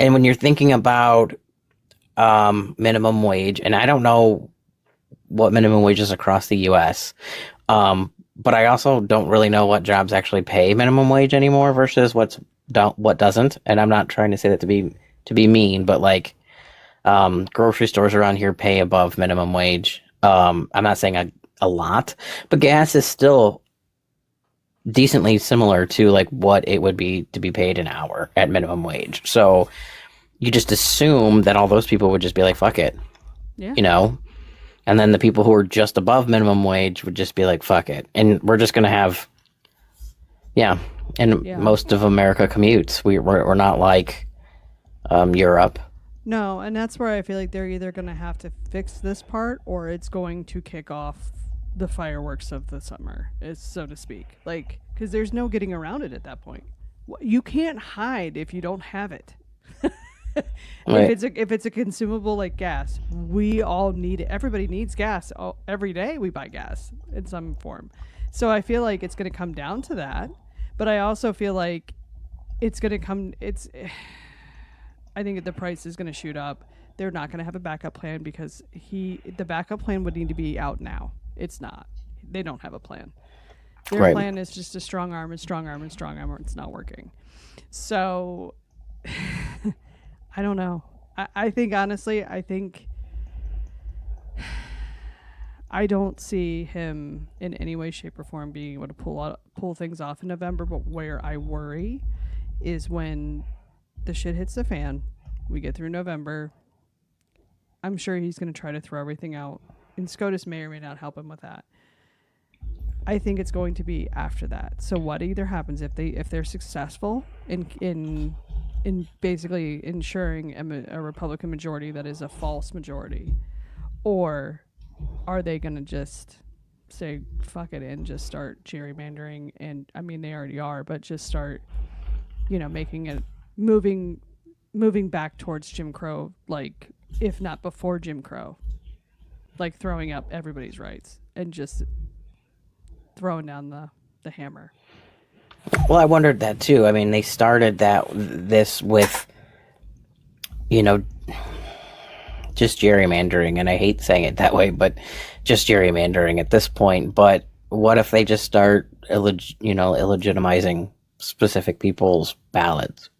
And when you're thinking about minimum wage, and I don't know what minimum wage is across the U.S., but I also don't really know what jobs actually pay minimum wage anymore versus what doesn't. And I'm not trying to say that to be mean, but like grocery stores around here pay above minimum wage. I'm not saying a lot, but gas is still decently similar to like what it would be to be paid an hour at minimum wage. So you just assume that all those people would just be like, fuck it, Yeah. you know? And then the people who are just above minimum wage would just be like, fuck it. And we're just going to have, yeah. And Yeah. most of America commutes. We're not like Europe. No, and that's where I feel like they're either going to have to fix this part or it's going to kick off the fireworks of the summer, so to speak. Like, because there's no getting around it at that point. You can't hide if you don't have it. Right. If it's a consumable like gas, we all need it. Everybody needs gas. Every day we buy gas in some form. So I feel like it's going to come down to that. But I also feel like it's going to come. I think the price is going to shoot up. They're not going to have a backup plan because the backup plan would need to be out now. It's not. They don't have a plan. Their Right. plan is just a strong arm and strong arm and strong arm. It's not working. So I don't know. I think honestly, I don't see him in any way, shape, or form being able to pull things off in November. But where I worry is when the shit hits the fan, we get through November. I'm sure he's going to try to throw everything out, and SCOTUS may or may not help him with that. I think it's going to be after that. So what either happens if they're successful in basically ensuring a Republican majority that is a false majority, or are they going to just say fuck it and just start gerrymandering? And I mean they already are, but just start, making it moving back towards Jim Crow, like if not before Jim Crow, like throwing up everybody's rights and just throwing down the hammer. Well, I wondered that too. I mean, they started this with, you know, just gerrymandering, and I hate saying it that way, but just gerrymandering at this point. But what if they just start, illegitimizing specific people's ballots?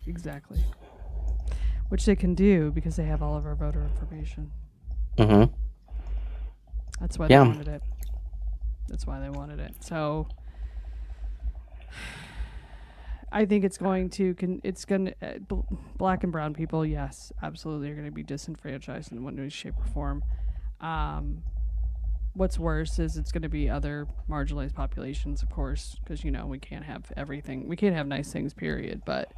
Exactly. Which they can do because they have all of our voter information. Mm-hmm. That's why they Yeah. wanted it. That's why they wanted it. So I think it's going to black and brown people, yes, absolutely are going to be disenfranchised in one way, shape, or form. What's worse is it's going to be other marginalized populations, of course, because we can't have everything. We can't have nice things, period. But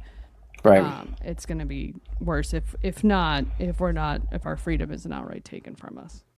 Right. it's going to be worse if our freedom isn't outright taken from us.